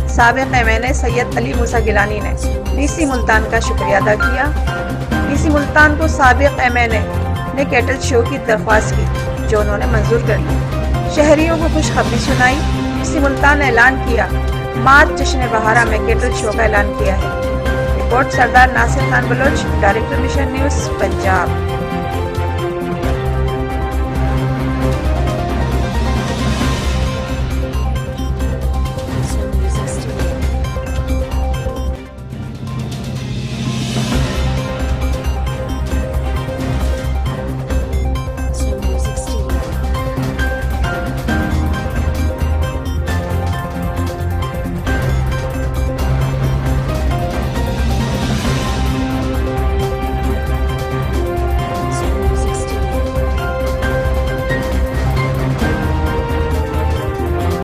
साबिक MNA सैयद अली मूसा गिलानी ने DC Multan का शुक्रिया अदा किया। DC मुल्तान को साबिक MNA ने कैटल शो की दरख्वास्त की, जो उन्होंने मंजूर कर ली। शहरियों को खुशखबरी सुनाई। DC मुल्तान ने ऐलान किया, मार्च जश्न बहारा में कैटल शो का ऐलान किया है। Report Sardar Nasir Khan Baloch, director mission news, Punjab.